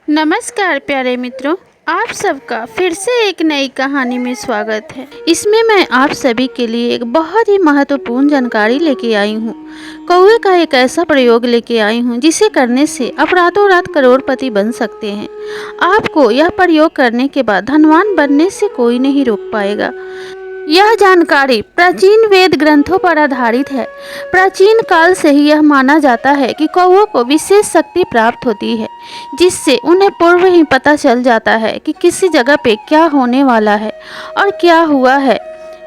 नमस्कार प्यारे मित्रों, आप सबका फिर से एक नई कहानी में स्वागत है। इसमें मैं आप सभी के लिए एक बहुत ही महत्वपूर्ण जानकारी लेके आई हूँ। कौवे का एक ऐसा प्रयोग लेके आई हूँ जिसे करने से आप रातों रात करोड़पति बन सकते हैं। आपको यह प्रयोग करने के बाद धनवान बनने से कोई नहीं रोक पाएगा। यह जानकारी प्राचीन वेद ग्रंथों पर आधारित है। प्राचीन काल से ही यह माना जाता है कि कौवों को विशेष शक्ति प्राप्त होती है, जिससे उन्हें पूर्व ही पता चल जाता है कि किसी जगह पे क्या होने वाला है और क्या हुआ है।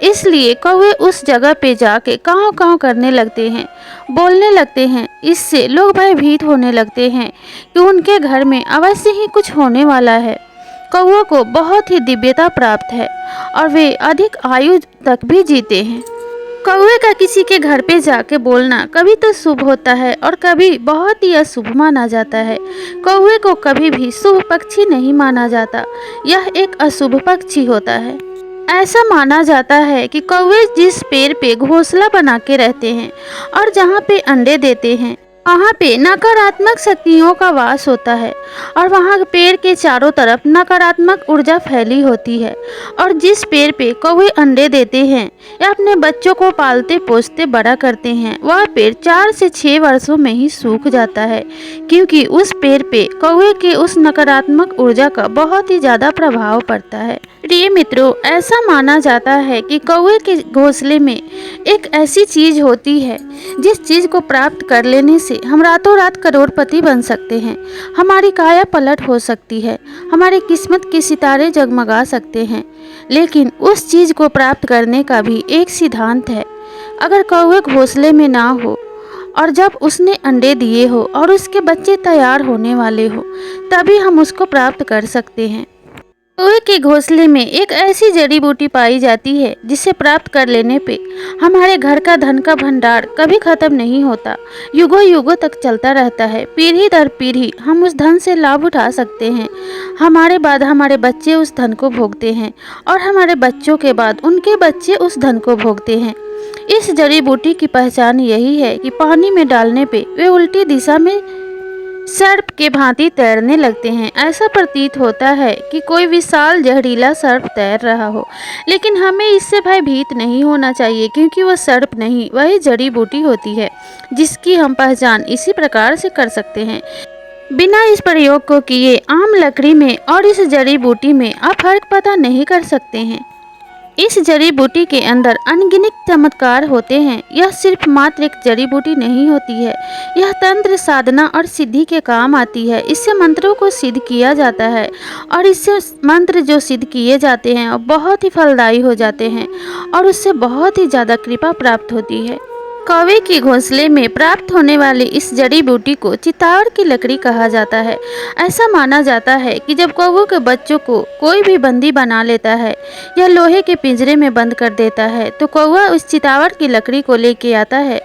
इसलिए कौवे उस जगह पे जाके काँव काँव करने लगते हैं, बोलने लगते हैं। इससे लोग भयभीत होने लगते हैं कि उनके घर में अवश्य ही कुछ होने वाला है। कौवों को बहुत ही दिव्यता प्राप्त है और वे अधिक आयु तक भी जीते हैं। कौवे का किसी के घर पे जाके बोलना कभी तो शुभ होता है और कभी बहुत ही अशुभ माना जाता है। कौवे को कभी भी शुभ पक्षी नहीं माना जाता, यह एक अशुभ पक्षी होता है। ऐसा माना जाता है कि कौवे जिस पेड़ पे घोंसला बना के रहते हैं और जहाँ पे अंडे देते हैं, वहाँ पे नकारात्मक शक्तियों का वास होता है और वहाँ पेड़ के चारों तरफ नकारात्मक ऊर्जा फैली होती है। और जिस पेड़ पे कौवे अंडे देते हैं या अपने बच्चों को पालते पोसते बड़ा करते हैं, वह पेड़ 4 से 6 वर्षों में ही सूख जाता है, क्योंकि उस पेड़ पे कौवे के उस नकारात्मक ऊर्जा का बहुत ही ज़्यादा प्रभाव पड़ता है। प्रिय मित्रों, ऐसा माना जाता है कि कौवे के घोंसले में एक ऐसी चीज होती है जिस चीज को प्राप्त कर लेने से हम रातों रात करोड़पति बन सकते हैं। हमारी काया पलट हो सकती है, हमारी किस्मत के सितारे जगमगा सकते हैं। लेकिन उस चीज को प्राप्त करने का भी एक सिद्धांत है। अगर कौवे घोंसले में ना हो और जब उसने अंडे दिए हो और उसके बच्चे तैयार होने वाले हो, तभी हम उसको प्राप्त कर सकते हैं। कौवे के घोंसले में एक ऐसी जड़ी बूटी पाई जाती है जिसे प्राप्त कर लेने पे हमारे घर का धन का भंडार कभी खत्म नहीं होता, युगों युगों तक चलता रहता है। पीढ़ी दर पीढ़ी हम उस धन से लाभ उठा सकते हैं। हमारे बाद हमारे बच्चे उस धन को भोगते हैं और हमारे बच्चों के बाद उनके बच्चे उस धन को भोगते हैं। इस जड़ी बूटी की पहचान यही है कि पानी में डालने पे वे उल्टी दिशा में सर्प के भांति तैरने लगते हैं। ऐसा प्रतीत होता है कि कोई विशाल जहरीला सर्प तैर रहा हो, लेकिन हमें इससे भयभीत नहीं होना चाहिए, क्योंकि वह सर्प नहीं, वही जड़ी बूटी होती है जिसकी हम पहचान इसी प्रकार से कर सकते हैं। बिना इस प्रयोग को किए आम लकड़ी में और इस जड़ी बूटी में आप फर्क पता नहीं कर सकते हैं। इस जड़ी बूटी के अंदर अनगिनत चमत्कार होते हैं। यह सिर्फ मात्र एक जड़ी बूटी नहीं होती है, यह तंत्र साधना और सिद्धि के काम आती है। इससे मंत्रों को सिद्ध किया जाता है और इससे मंत्र जो सिद्ध किए जाते हैं वो बहुत ही फलदायी हो जाते हैं और उससे बहुत ही ज़्यादा कृपा प्राप्त होती है। कौवे के घोंसले में प्राप्त होने वाली इस जड़ी बूटी को चितावर की लकड़ी कहा जाता है। ऐसा माना जाता है कि जब कौवों के बच्चों को कोई भी बंदी बना लेता है या लोहे के पिंजरे में बंद कर देता है, तो कौवा उस चितावर की लकड़ी को लेके आता है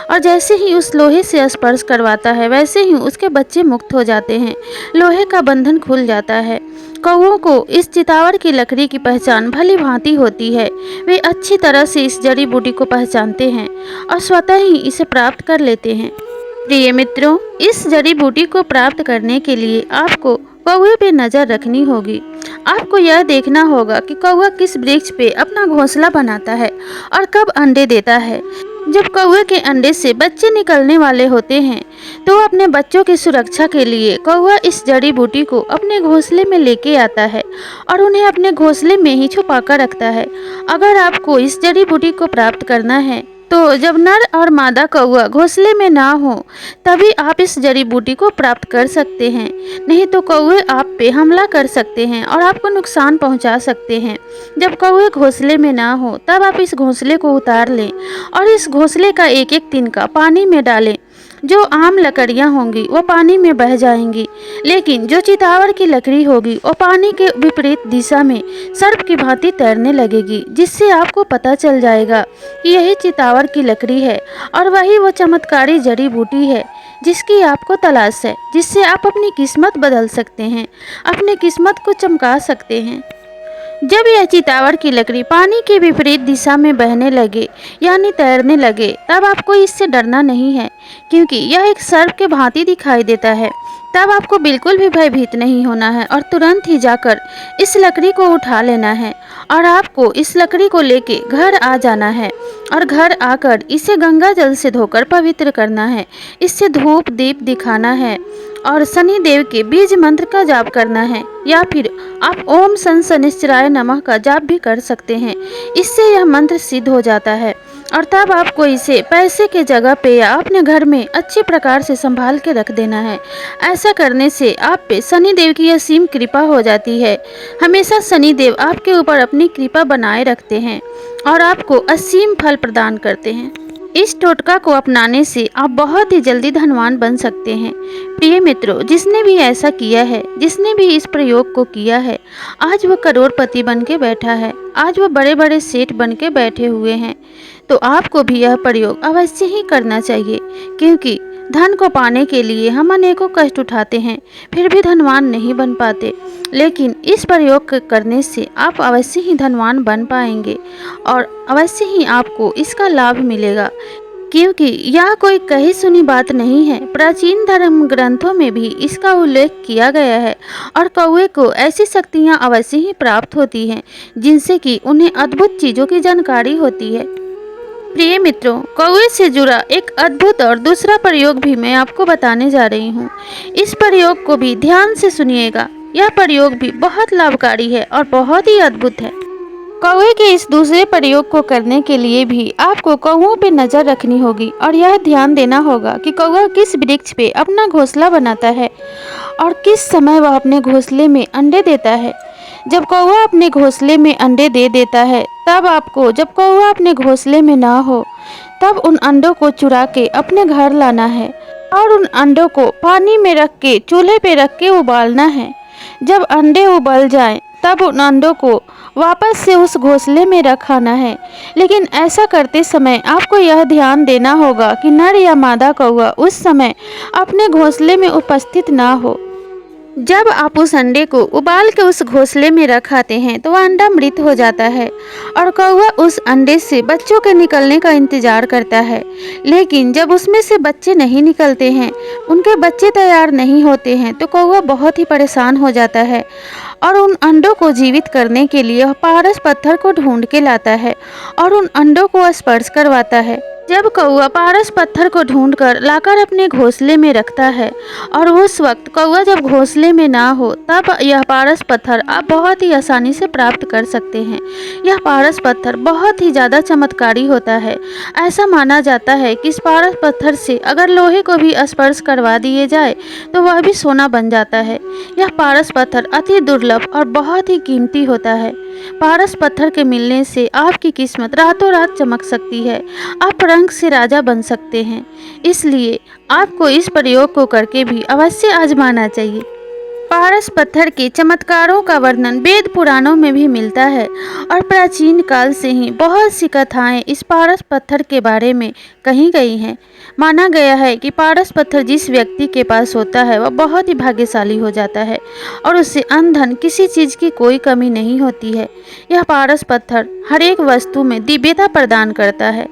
और जैसे ही उस लोहे से स्पर्श करवाता है, वैसे ही उसके बच्चे मुक्त हो जाते हैं। लोहे का बंधन खुल जाता है। कौवों को इस चितावर की लकड़ी की पहचान भली भांति होती है। वे अच्छी तरह से इस जड़ी बूटी को पहचानते हैं और स्वतः ही इसे प्राप्त कर लेते हैं। प्रिय मित्रों, इस जड़ी बूटी को प्राप्त करने के लिए आपको कौवे पे नज़र रखनी होगी। आपको यह देखना होगा कि कौवा किस वृक्ष पे अपना घोंसला बनाता है और कब अंडे देता है। जब कौवे के अंडे से बच्चे निकलने वाले होते हैं, तो अपने बच्चों की सुरक्षा के लिए कौवा इस जड़ी बूटी को अपने घोंसले में लेके आता है और उन्हें अपने घोंसले में ही छुपा कर रखता है। अगर आपको इस जड़ी बूटी को प्राप्त करना है, तो जब नर और मादा कौवा घोंसले में ना हो, तभी आप इस जड़ी बूटी को प्राप्त कर सकते हैं। नहीं तो कौवे आप पे हमला कर सकते हैं और आपको नुकसान पहुंचा सकते हैं। जब कौवे घोंसले में ना हो, तब आप इस घोंसले को उतार लें और इस घोंसले का एक एक तिनका पानी में डालें। जो आम लकड़ियाँ होंगी वो पानी में बह जाएंगी, लेकिन जो चितावर की लकड़ी होगी वो पानी के विपरीत दिशा में सर्प की भांति तैरने लगेगी, जिससे आपको पता चल जाएगा कि यही चितावर की लकड़ी है और वही वो चमत्कारी जड़ी बूटी है जिसकी आपको तलाश है, जिससे आप अपनी किस्मत बदल सकते हैं, अपनी किस्मत को चमका सकते हैं। जब यह चितावर की लकड़ी पानी के विपरीत दिशा में बहने लगे यानी तैरने लगे, तब आपको इससे डरना नहीं है, क्योंकि यह एक सर्प के भांति दिखाई देता है। तब आपको बिल्कुल भी भयभीत नहीं होना है और तुरंत ही जाकर इस लकड़ी को उठा लेना है और आपको इस लकड़ी को लेके घर आ जाना है और घर आकर इसे गंगा जल से धोकर पवित्र करना है। इससे धूप दीप दिखाना है और शनि देव के बीज मंत्र का जाप करना है, या फिर आप ओम सन शनिश्चराय नमः का जाप भी कर सकते हैं। इससे यह मंत्र सिद्ध हो जाता है और तब आपको इसे पैसे के जगह पे या अपने घर में अच्छे प्रकार से संभाल के रख देना है। ऐसा करने से आप पे शनि देव की असीम कृपा हो जाती है। हमेशा शनि देव आपके ऊपर अपनी कृपा बनाए रखते हैं और आपको असीम फल प्रदान करते हैं। इस टोटका को अपनाने से आप बहुत ही जल्दी धनवान बन सकते हैं। प्रिय मित्रों, जिसने भी ऐसा किया है, जिसने भी इस प्रयोग को किया है, आज वह करोड़पति बन के बैठा है, आज वह बड़े बड़े सेठ बन के बैठे हुए हैं। तो आपको भी यह प्रयोग अवश्य ही करना चाहिए, क्योंकि धन को पाने के लिए हम अनेकों कष्ट उठाते हैं, फिर भी धनवान नहीं बन पाते। लेकिन इस प्रयोग करने से आप अवश्य ही धनवान बन पाएंगे और अवश्य ही आपको इसका लाभ मिलेगा, क्योंकि यह कोई कही सुनी बात नहीं है। प्राचीन धर्म ग्रंथों में भी इसका उल्लेख किया गया है और कौवे को ऐसी शक्तियाँ अवश्य ही प्राप्त होती हैं जिनसे कि उन्हें अद्भुत चीज़ों की जानकारी होती है। प्रिय मित्रों, कौवे से जुड़ा एक अद्भुत और दूसरा प्रयोग भी मैं आपको बताने जा रही हूँ। इस प्रयोग को भी ध्यान से सुनिएगा। यह प्रयोग भी बहुत लाभकारी है और बहुत ही अद्भुत है। कौवे के इस दूसरे प्रयोग को करने के लिए भी आपको कौवों पे नज़र रखनी होगी और यह ध्यान देना होगा कि कौवा किस वृक्ष पे अपना घोंसला बनाता है और किस समय वह अपने घोंसले में अंडे देता है। जब कौवा अपने घोंसले में अंडे दे देता है, तब आपको, जब कौवा अपने घोंसले में ना हो, तब उन अंडों को चुरा के अपने घर लाना है और उन अंडों को पानी में रख के चूल्हे पे रख के उबालना है। जब अंडे उबल जाएं, तब उन अंडों को वापस से उस घोंसले में रखाना है। लेकिन ऐसा करते समय आपको यह ध्यान देना होगा कि नर या मादा कौवा उस समय अपने घोंसले में उपस्थित ना हो। जब आप उस अंडे को उबाल के उस घोंसले में रखाते हैं तो वह अंडा मृत हो जाता है और कौवा उस अंडे से बच्चों के निकलने का इंतजार करता है। लेकिन जब उसमें से बच्चे नहीं निकलते हैं, उनके बच्चे तैयार नहीं होते हैं, तो कौवा बहुत ही परेशान हो जाता है और उन अंडों को जीवित करने के लिए पारस पत्थर को ढूंढ के लाता है और उन अंडों को स्पर्श करवाता है। जब कौवा पारस पत्थर को ढूंढकर लाकर अपने घोंसले में रखता है और उस वक्त कौवा जब घोंसले में ना हो, तब यह पारस पत्थर आप बहुत ही आसानी से प्राप्त कर सकते हैं। यह पारस पत्थर बहुत ही ज़्यादा चमत्कारी होता है। ऐसा माना जाता है कि इस पारस पत्थर से अगर लोहे को भी स्पर्श करवा दिए जाए तो वह भी सोना बन जाता है। यह पारस पत्थर अति दुर्लभ और बहुत ही कीमती होता है। पारस पत्थर के मिलने से आपकी किस्मत रातों रात चमक सकती है, आप रंग से राजा बन सकते हैं। इसलिए आपको इस प्रयोग को करके भी अवश्य आजमाना चाहिए। पारस पत्थर के चमत्कारों का वर्णन वेद पुराणों में भी मिलता है और प्राचीन काल से ही बहुत सी कथाएं इस पारस पत्थर के बारे में कही गई हैं। माना गया है कि पारस पत्थर जिस व्यक्ति के पास होता है वह बहुत ही भाग्यशाली हो जाता है और उससे अन्न धन किसी चीज़ की कोई कमी नहीं होती है। यह पारस पत्थर हर एक वस्तु में दिव्यता प्रदान करता है।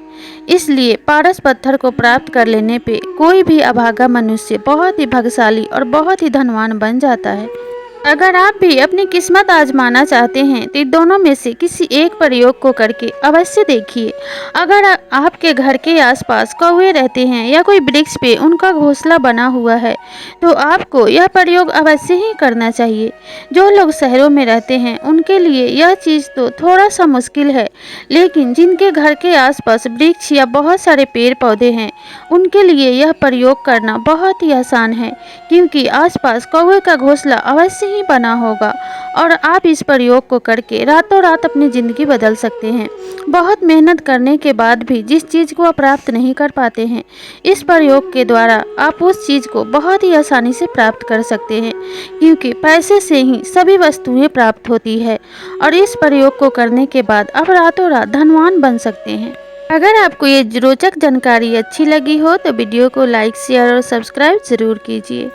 इसलिए पारस पत्थर को प्राप्त कर लेने पे कोई भी अभागा मनुष्य बहुत ही भाग्यशाली और बहुत ही धनवान बन जाता है। अगर आप भी अपनी किस्मत आजमाना चाहते हैं तो दोनों में से किसी एक प्रयोग को करके अवश्य देखिए। अगर आपके घर के आसपास कौवे रहते हैं या कोई वृक्ष पे उनका घोंसला बना हुआ है तो आपको यह प्रयोग अवश्य ही करना चाहिए। जो लोग शहरों में रहते हैं उनके लिए यह चीज़ तो थोड़ा सा मुश्किल है, लेकिन जिनके घर के आसपास वृक्ष या बहुत सारे पेड़ पौधे हैं उनके लिए यह प्रयोग करना बहुत ही आसान है, क्योंकि आसपास कौवे का घोंसला अवश्य ही बना होगा और आप इस प्रयोग को करके रातों रात अपनी ज़िंदगी बदल सकते हैं। बहुत मेहनत करने के बाद भी जिस चीज़ को आप प्राप्त नहीं कर पाते हैं, इस प्रयोग के द्वारा आप उस चीज़ को बहुत ही आसानी से प्राप्त कर सकते हैं, क्योंकि पैसे से ही सभी वस्तुएं प्राप्त होती है और इस प्रयोग को करने के बाद आप रातों रात धनवान बन सकते हैं। अगर आपको ये रोचक जानकारी अच्छी लगी हो तो वीडियो को लाइक, शेयर और सब्सक्राइब ज़रूर कीजिए।